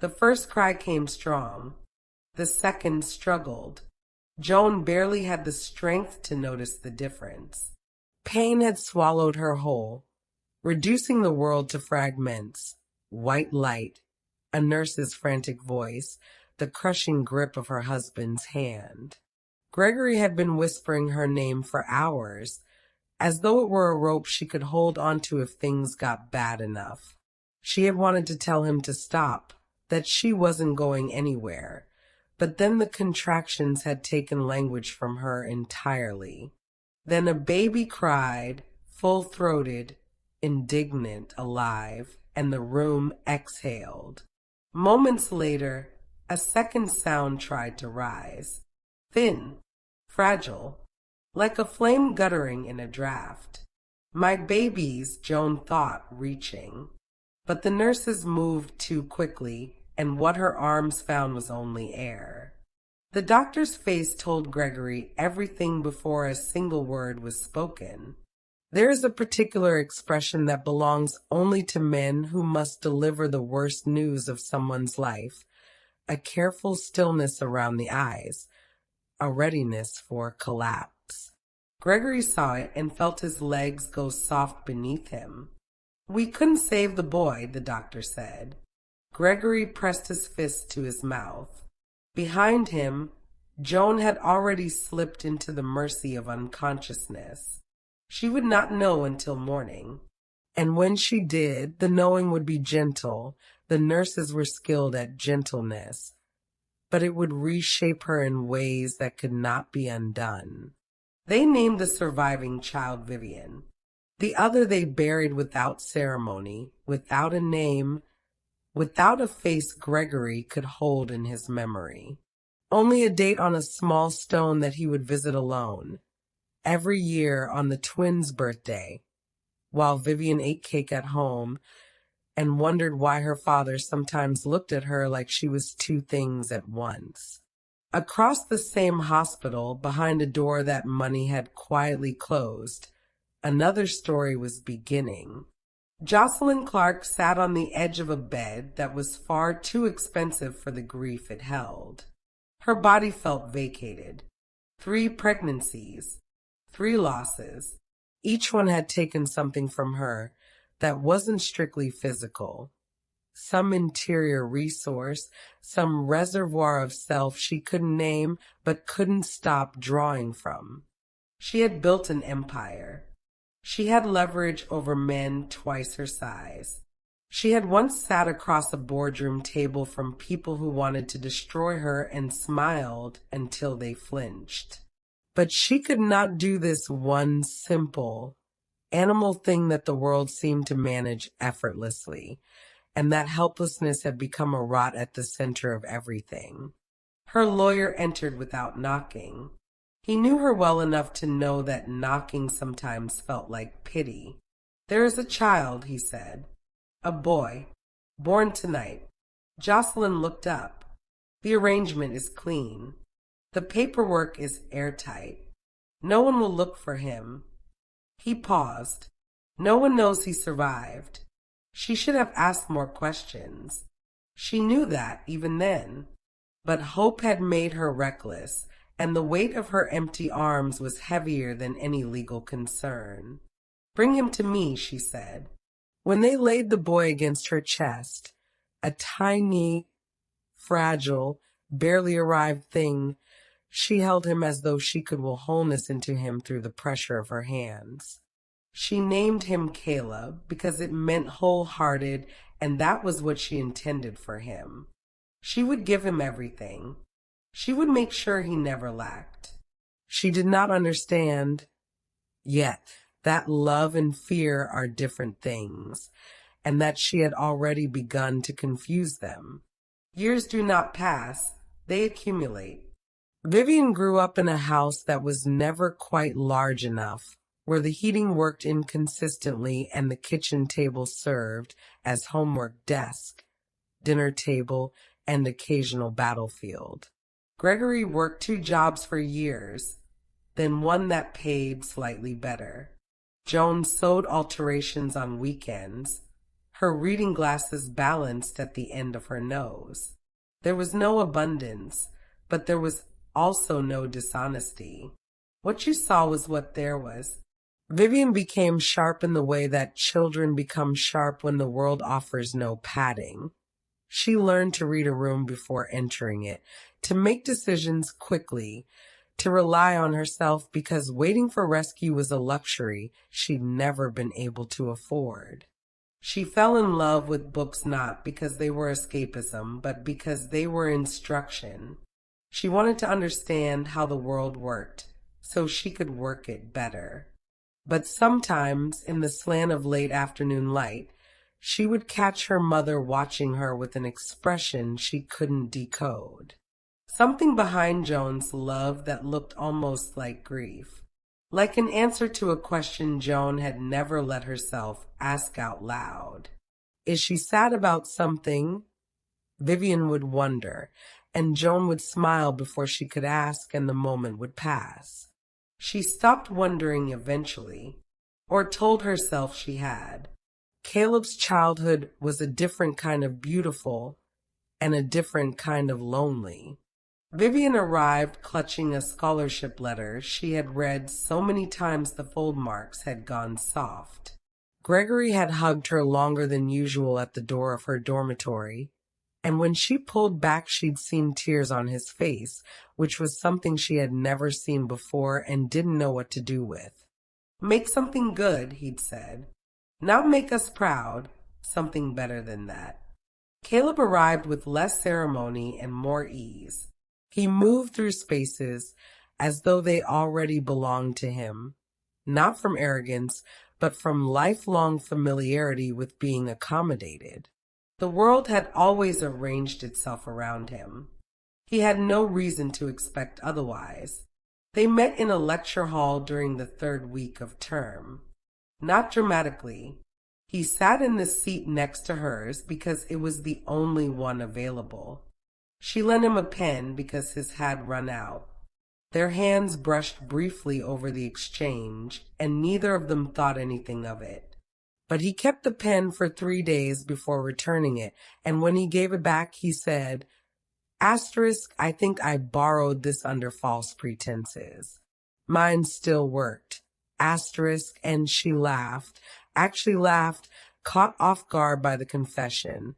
The first cry came strong. The second struggled. Joan barely had the strength to notice the difference. Pain had swallowed her whole, reducing the world to fragments. White light, a nurse's frantic voice, the crushing grip of her husband's hand. Gregory had been whispering her name for hours, as though it were a rope she could hold onto if things got bad enough. She had wanted to tell him to stop, that she wasn't going anywhere, but then the contractions had taken language from her entirely. Then a baby cried, full-throated, indignant, alive, and the room exhaled. Moments later, a second sound tried to rise. Thin, fragile, like a flame guttering in a draft. My babies, Joan thought, reaching. But the nurses moved too quickly, and what her arms found was only air. The doctor's face told Gregory everything before a single word was spoken. There is a particular expression that belongs only to men who must deliver the worst news of someone's life, a careful stillness around the eyes, a readiness for collapse. Gregory saw it and felt his legs go soft beneath him. "We couldn't save the boy," the doctor said. Gregory pressed his fist to his mouth. Behind him, Joan had already slipped into the mercy of unconsciousness. She would not know until morning. And when she did, the knowing would be gentle. The nurses were skilled at gentleness. But it would reshape her in ways that could not be undone. They named the surviving child Vivian. The other they buried without ceremony, without a name, without a face Gregory could hold in his memory. Only a date on a small stone that he would visit alone, every year on the twins' birthday, while Vivian ate cake at home and wondered why her father sometimes looked at her like she was two things at once. Across the same hospital, behind a door that money had quietly closed, another story was beginning. Jocelyn Clark sat on the edge of a bed that was far too expensive for the grief it held. Her body felt vacated. 3 pregnancies, 3 losses. Each one had taken something from her that wasn't strictly physical. Some interior resource, some reservoir of self she couldn't name but couldn't stop drawing from. She had built an empire. She had leverage over men twice her size. She had once sat across a boardroom table from people who wanted to destroy her and smiled until they flinched. But she could not do this one simple, animal thing that the world seemed to manage effortlessly, and that helplessness had become a rot at the center of everything. Her lawyer entered without knocking. He knew her well enough to know that knocking sometimes felt like pity. "There is a child," he said. "A boy, born tonight." Jocelyn looked up. "The arrangement is clean. The paperwork is airtight. No one will look for him." He paused. "No one knows he survived." She should have asked more questions. She knew that even then. But hope had made her reckless, and the weight of her empty arms was heavier than any legal concern. "Bring him to me," she said. When they laid the boy against her chest, a tiny, fragile, barely arrived thing, she held him as though she could will wholeness into him through the pressure of her hands. She named him Caleb because it meant wholehearted, and that was what she intended for him. She would give him everything. She would make sure he never lacked. She did not understand yet that love and fear are different things, and that she had already begun to confuse them. Years do not pass, they accumulate. Vivian grew up in a house that was never quite large enough, where the heating worked inconsistently and the kitchen table served as homework desk, dinner table, and occasional battlefield. Gregory worked 2 jobs for years, then one that paid slightly better. Joan sewed alterations on weekends. her reading glasses balanced at the end of her nose. There was no abundance, but there was also no dishonesty. What you saw was what there was. Vivian became sharp in the way that children become sharp when the world offers no padding. She learned to read a room before entering it, to make decisions quickly, to rely on herself because waiting for rescue was a luxury she'd never been able to afford. She fell in love with books not because they were escapism, but because they were instruction. She wanted to understand how the world worked, so she could work it better. But sometimes, in the slant of late afternoon light, she would catch her mother watching her with an expression she couldn't decode. Something behind Joan's love that looked almost like grief. Like an answer to a question Joan had never let herself ask out loud. Is she sad about something? Vivian would wonder, and Joan would smile before she could ask, and the moment would pass. She stopped wondering eventually, or told herself she had. Caleb's childhood was a different kind of beautiful and a different kind of lonely. Vivian arrived clutching a scholarship letter she had read so many times the fold marks had gone soft. Gregory had hugged her longer than usual at the door of her dormitory, and when she pulled back she'd seen tears on his face, which was something she had never seen before and didn't know what to do with. "Make something good," he'd said. "Now make us proud, something better than that." Caleb arrived with less ceremony and more ease. He moved through spaces as though they already belonged to him, not from arrogance, but from lifelong familiarity with being accommodated. The world had always arranged itself around him. He had no reason to expect otherwise. They met in a lecture hall during the third week of term. Not dramatically. He sat in the seat next to hers because it was the only one available. She lent him a pen because his had run out. Their hands brushed briefly over the exchange, and neither of them thought anything of it. But he kept the pen for 3 days before returning it, and when he gave it back, he said, "I think I borrowed this under false pretenses. Mine still worked. And she laughed, actually laughed, caught off guard by the confession,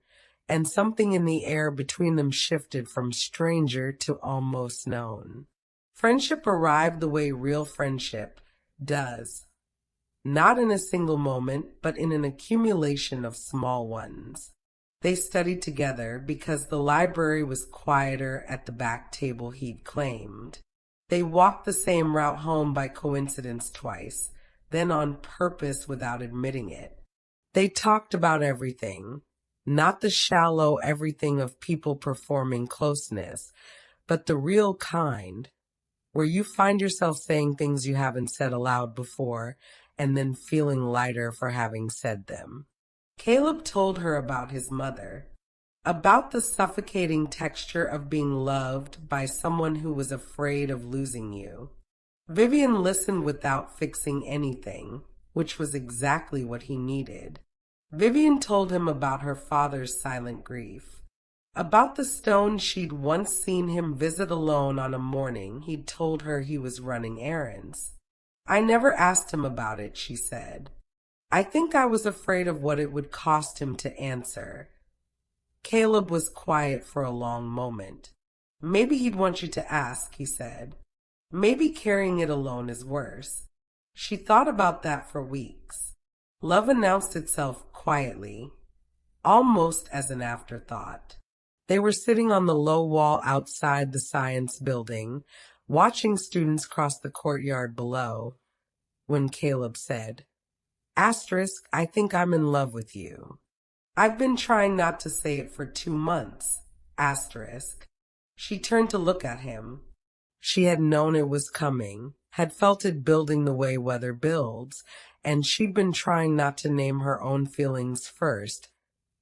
and something in the air between them shifted from stranger to almost known. Friendship arrived the way real friendship does. Not in a single moment, but in an accumulation of small ones. They studied together because the library was quieter at the back table he'd claimed. They walked the same route home by coincidence twice, then on purpose without admitting it. They talked about everything, not the shallow everything of people performing closeness, but the real kind, where you find yourself saying things you haven't said aloud before and then feeling lighter for having said them. Caleb told her about his mother, about the suffocating texture of being loved by someone who was afraid of losing you. Vivian listened without fixing anything, which was exactly what he needed. Vivian told him about her father's silent grief, about the stone she'd once seen him visit alone on a morning he'd told her he was running errands. "I never asked him about it," she said. "I think I was afraid of what it would cost him to answer." Caleb was quiet for a long moment. "Maybe he'd want you to ask," he said. "Maybe carrying it alone is worse." She thought about that for weeks. Love announced itself quietly, almost as an afterthought. They were sitting on the low wall outside the science building, watching students cross the courtyard below, when Caleb said, "I think I'm in love with you. I've been trying not to say it for 2 months. She turned to look at him. She had known it was coming, had felt it building the way weather builds, and she'd been trying not to name her own feelings first,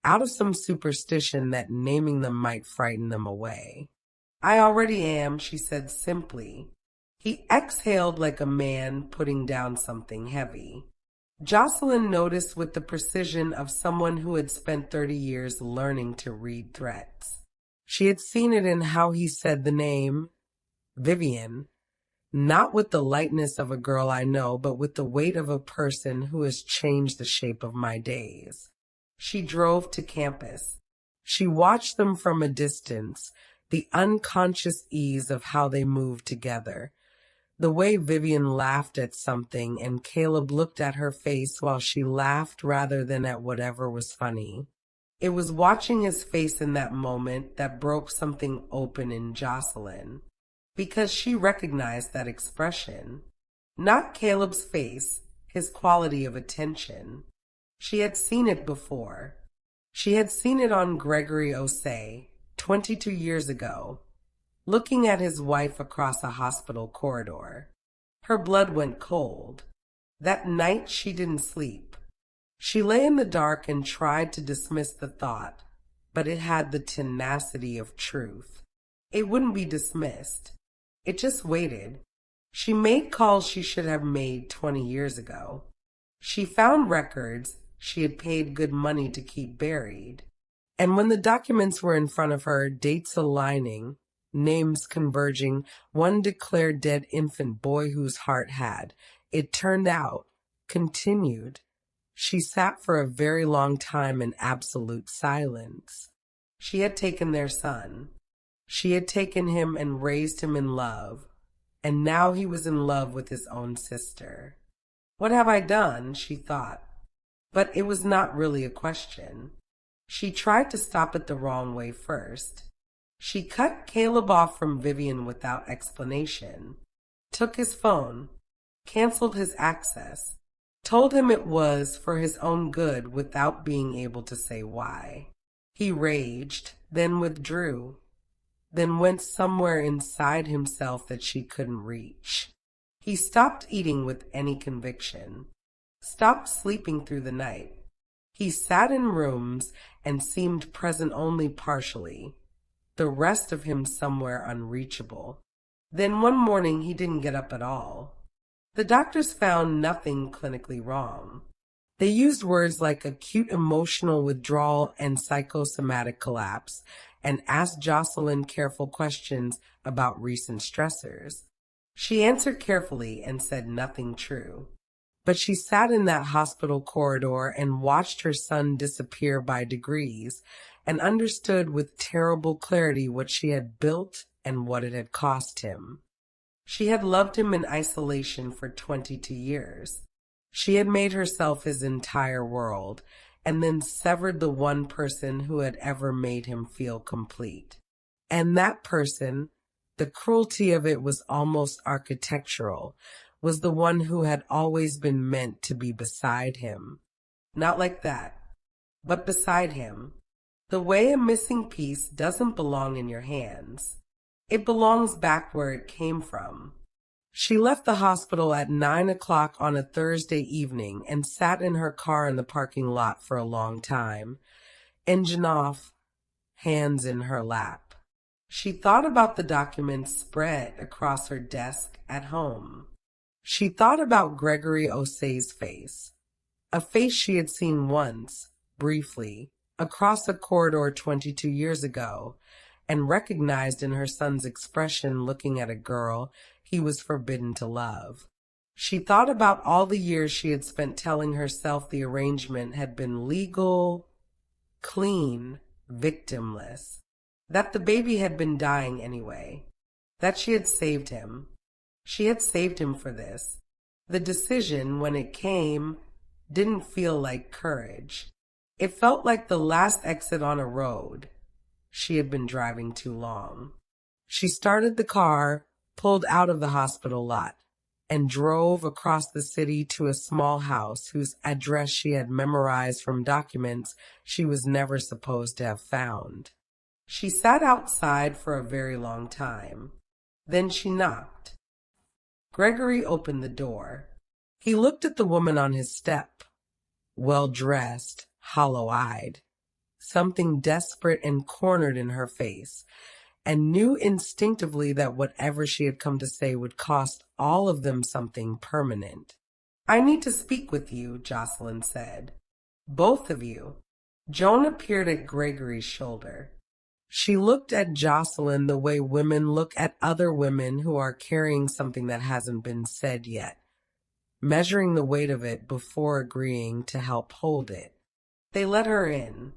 out of some superstition that naming them might frighten them away. "I already am," she said simply. He exhaled like a man putting down something heavy. Jocelyn noticed with the precision of someone who had spent 30 years learning to read threats. She had seen it in how he said the name, Vivian, not with the lightness of a girl I know, but with the weight of a person who has changed the shape of my days. She drove to campus. She watched them from a distance, the unconscious ease of how they moved together. The way Vivian laughed at something and Caleb looked at her face while she laughed rather than at whatever was funny. It was watching his face in that moment that broke something open in Jocelyn, because she recognized that expression. Not Caleb's face, his quality of attention. She had seen it before. She had seen it on Gregory Osei, 22 years ago, looking at his wife across a hospital corridor. Her blood went cold. That night she didn't sleep. She lay in the dark and tried to dismiss the thought, but it had the tenacity of truth. It wouldn't be dismissed. It just waited. She made calls she should have made 20 years ago. She found records she had paid good money to keep buried. And when the documents were in front of her, dates aligning, names converging, one declared dead infant boy whose heart had, it turned out, continued. She sat for a very long time in absolute silence. She had taken their son. She had taken him and raised him in love, and now he was in love with his own sister. What have I done? She thought. But it was not really a question. She tried to stop it the wrong way first. She cut Caleb off from Vivian without explanation, took his phone, canceled his access, told him it was for his own good without being able to say why. He raged, then withdrew, then went somewhere inside himself that she couldn't reach. He stopped eating with any conviction, stopped sleeping through the night. He sat in rooms and seemed present only partially, the rest of him somewhere unreachable. Then one morning he didn't get up at all. The doctors found nothing clinically wrong. They used words like acute emotional withdrawal and psychosomatic collapse, and asked Jocelyn careful questions about recent stressors. She answered carefully and said nothing true. But she sat in that hospital corridor and watched her son disappear by degrees, and understood with terrible clarity what she had built and what it had cost him. She had loved him in isolation for 22 years. She had made herself his entire world, and then severed the one person who had ever made him feel complete. And that person, the cruelty of it was almost architectural, was the one who had always been meant to be beside him. Not like that, but beside him. The way a missing piece doesn't belong in your hands. It belongs back where it came from. She left the hospital at 9 o'clock on a Thursday evening and sat in her car in the parking lot for a long time, engine off, hands in her lap. She thought about the documents spread across her desk at home. She thought about Gregory Osei's face, a face she had seen once, briefly, across a corridor 22 years ago, and recognized in her son's expression looking at a girl he was forbidden to love. She thought about all the years she had spent telling herself the arrangement had been legal, clean, victimless, that the baby had been dying anyway, that she had saved him. She had saved him for this. The decision, when it came, didn't feel like courage. It felt like the last exit on a road. She had been driving too long. She started the car, pulled out of the hospital lot, and drove across the city to a small house whose address she had memorized from documents she was never supposed to have found. She sat outside for a very long time. Then she knocked. Gregory opened the door. He looked at the woman on his step, well-dressed, hollow-eyed, something desperate and cornered in her face, and knew instinctively that whatever she had come to say would cost all of them something permanent. I need to speak with you, Jocelyn said. Both of you. Joan appeared at Gregory's shoulder. She looked at Jocelyn the way women look at other women who are carrying something that hasn't been said yet, measuring the weight of it before agreeing to help hold it. They let her in.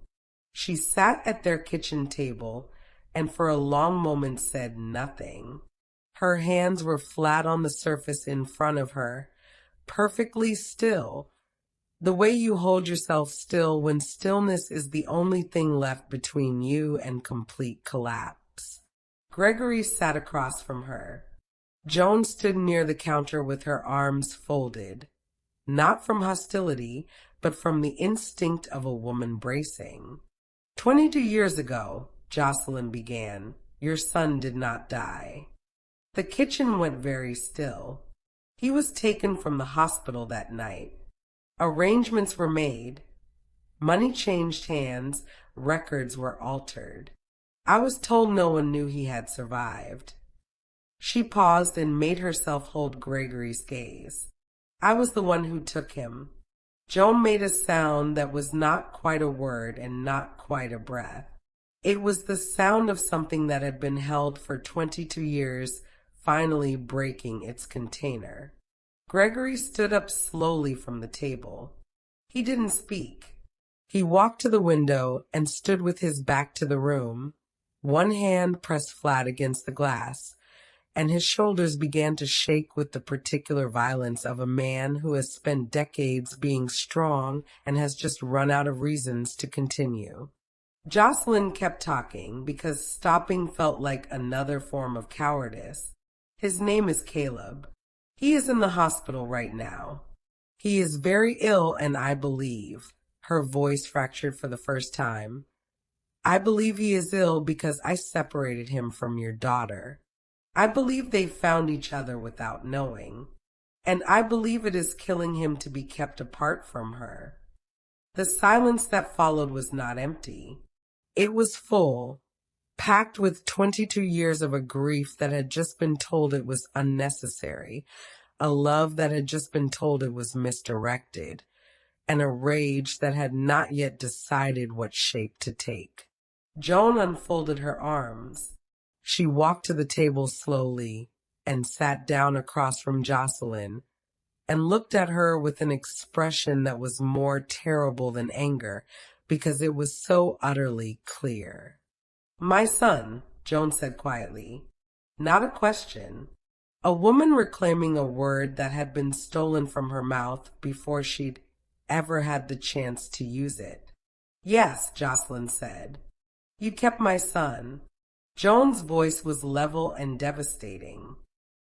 She sat at their kitchen table and for a long moment said nothing. Her hands were flat on the surface in front of her, perfectly still, the way you hold yourself still when stillness is the only thing left between you and complete collapse. Gregory sat across from her. Joan stood near the counter with her arms folded, not from hostility, but from the instinct of a woman bracing. 22 years ago, Jocelyn began, your son did not die. The kitchen went very still. He was taken from the hospital that night. Arrangements were made. Money changed hands. Records were altered. I was told no one knew he had survived. She paused and made herself hold Gregory's gaze. I was the one who took him. Joan made a sound that was not quite a word and not quite a breath. It was the sound of something that had been held for 22 years, finally breaking its container. Gregory stood up slowly from the table. He didn't speak. He walked to the window and stood with his back to the room, one hand pressed flat against the glass, and his shoulders began to shake with the particular violence of a man who has spent decades being strong and has just run out of reasons to continue. Jocelyn kept talking because stopping felt like another form of cowardice. His name is Caleb. He is in the hospital right now. He is very ill, and I believe, her voice fractured for the first time, I believe he is ill because I separated him from your daughter. I believe they found each other without knowing, and I believe it is killing him to be kept apart from her. The silence that followed was not empty. It was full, packed with 22 years of a grief that had just been told it was unnecessary, a love that had just been told it was misdirected, and a rage that had not yet decided what shape to take. Joan unfolded her arms. She walked to the table slowly and sat down across from Jocelyn and looked at her with an expression that was more terrible than anger because it was so utterly clear. My son, Joan said quietly. Not a question. A woman reclaiming a word that had been stolen from her mouth before she'd ever had the chance to use it. Yes, Jocelyn said. You kept my son. Joan's voice was level and devastating.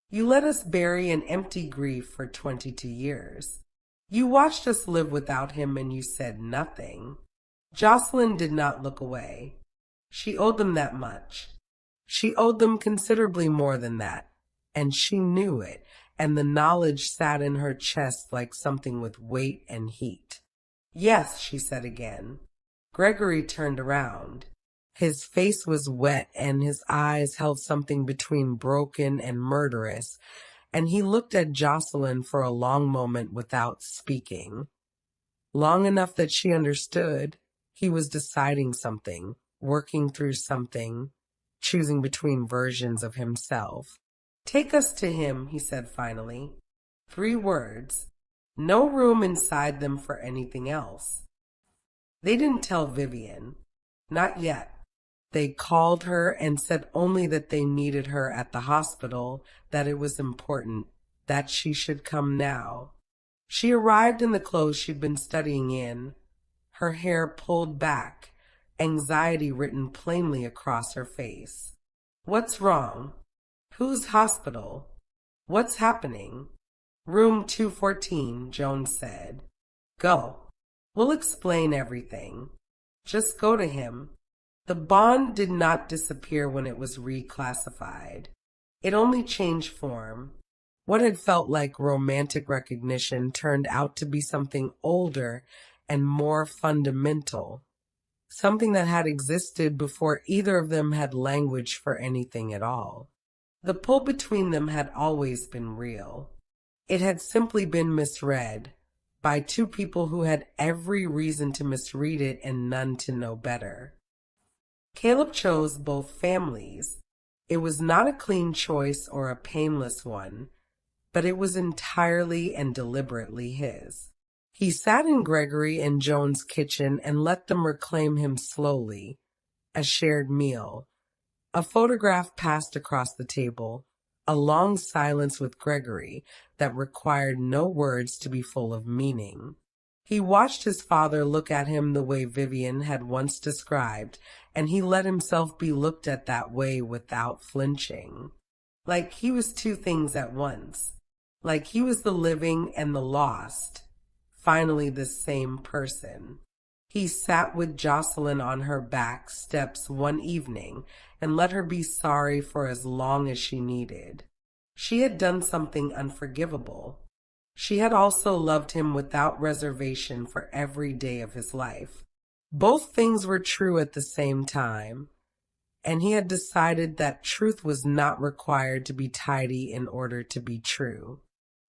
You let us bury an empty grief for 22 years. You watched us live without him and you said nothing. Jocelyn did not look away. She owed them that much. She owed them considerably more than that, and she knew it, and the knowledge sat in her chest like something with weight and heat. Yes, she said again. Gregory turned around. His face was wet and his eyes held something between broken and murderous, and he looked at Jocelyn for a long moment without speaking. Long enough that she understood he was deciding something, working through something, choosing between versions of himself. Take us to him, he said finally. 3 words. No room inside them for anything else. They didn't tell Vivian. Not yet. They called her and said only that they needed her at the hospital, that it was important, that she should come now. She arrived in the clothes she'd been studying in, her hair pulled back, anxiety written plainly across her face. What's wrong? Whose hospital? What's happening? Room 214, Jones said. Go. We'll explain everything. Just go to him. The bond did not disappear when it was reclassified. It only changed form. What had felt like romantic recognition turned out to be something older and more fundamental, something that had existed before either of them had language for anything at all. The pull between them had always been real. It had simply been misread by two people who had every reason to misread it and none to know better. Caleb chose both families. It was not a clean choice or a painless one, but it was entirely and deliberately his. He sat in Gregory and Joan's kitchen and let them reclaim him slowly, a shared meal. A photograph passed across the table, a long silence with Gregory that required no words to be full of meaning. He watched his father look at him the way Vivian had once described, and he let himself be looked at that way without flinching. Like he was two things at once. Like he was the living and the lost, finally the same person. He sat with Jocelyn on her back steps one evening and let her be sorry for as long as she needed. She had done something unforgivable. She had also loved him without reservation for every day of his life. Both things were true at the same time, and he had decided that truth was not required to be tidy in order to be true.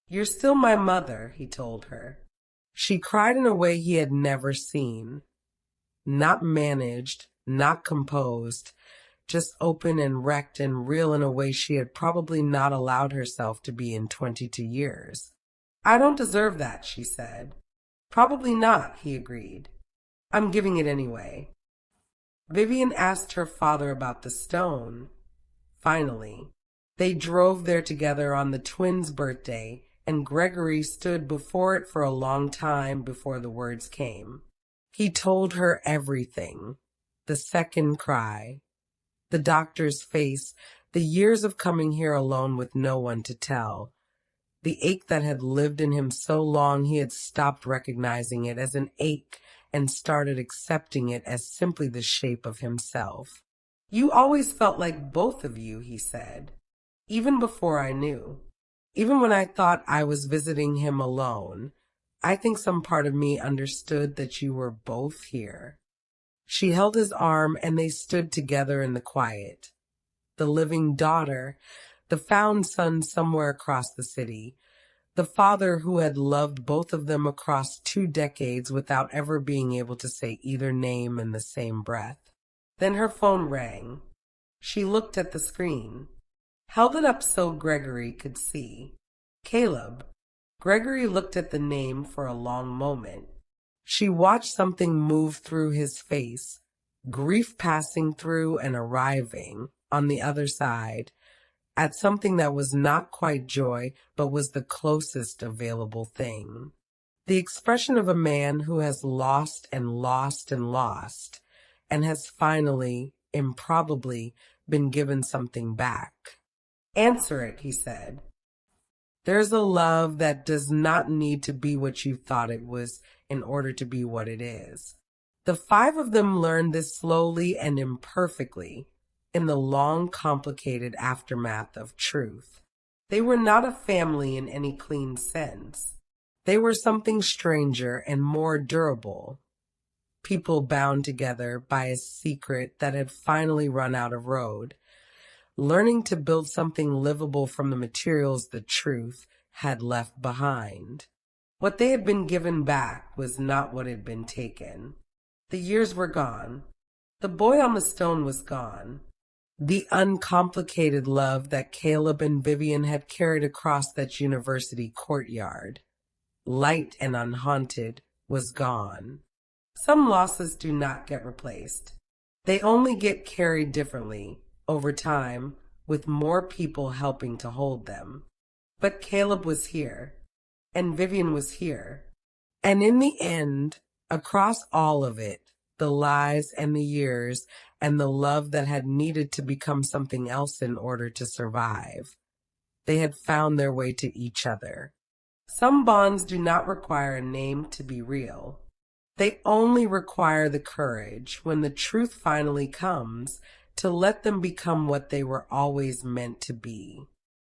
"You're still my mother," he told her. She cried in a way he had never seen. Not managed, not composed, just open and wrecked and real in a way she had probably not allowed herself to be in 22 years. "I don't deserve that," she said. "Probably not," he agreed. "I'm giving it anyway." Vivian asked her father about the stone. Finally, they drove there together on the twins' birthday, and Gregory stood before it for a long time before the words came. He told her everything. The second cry, the doctor's face, the years of coming here alone with no one to tell. The ache that had lived in him so long he had stopped recognizing it as an ache and started accepting it as simply the shape of himself. "You always felt like both of you," he said, "even before I knew. Even when I thought I was visiting him alone, I think some part of me understood that you were both here." She held his arm and they stood together in the quiet. The living daughter, the found son somewhere across the city, the father who had loved both of them across 2 decades without ever being able to say either name in the same breath. Then her phone rang. She looked at the screen, held it up so Gregory could see. "Caleb." Gregory looked at the name for a long moment. She watched something move through his face, grief passing through and arriving on the other side, at something that was not quite joy, but was the closest available thing. The expression of a man who has lost and lost and lost, and has finally, improbably, been given something back. "Answer it," he said. "There's a love that does not need to be what you thought it was in order to be what it is." The 5 of them learned this slowly and imperfectly in the long, complicated aftermath of truth. They were not a family in any clean sense. They were something stranger and more durable. People bound together by a secret that had finally run out of road, learning to build something livable from the materials the truth had left behind. What they had been given back was not what had been taken. The years were gone. The boy on the stone was gone. The uncomplicated love that Caleb and Vivian had carried across that university courtyard, light and unhaunted, was gone. Some losses do not get replaced. They only get carried differently, over time, with more people helping to hold them. But Caleb was here, and Vivian was here. And in the end, across all of it, the lies and the years and the love that had needed to become something else in order to survive, they had found their way to each other. Some bonds do not require a name to be real. They only require the courage, when the truth finally comes, to let them become what they were always meant to be.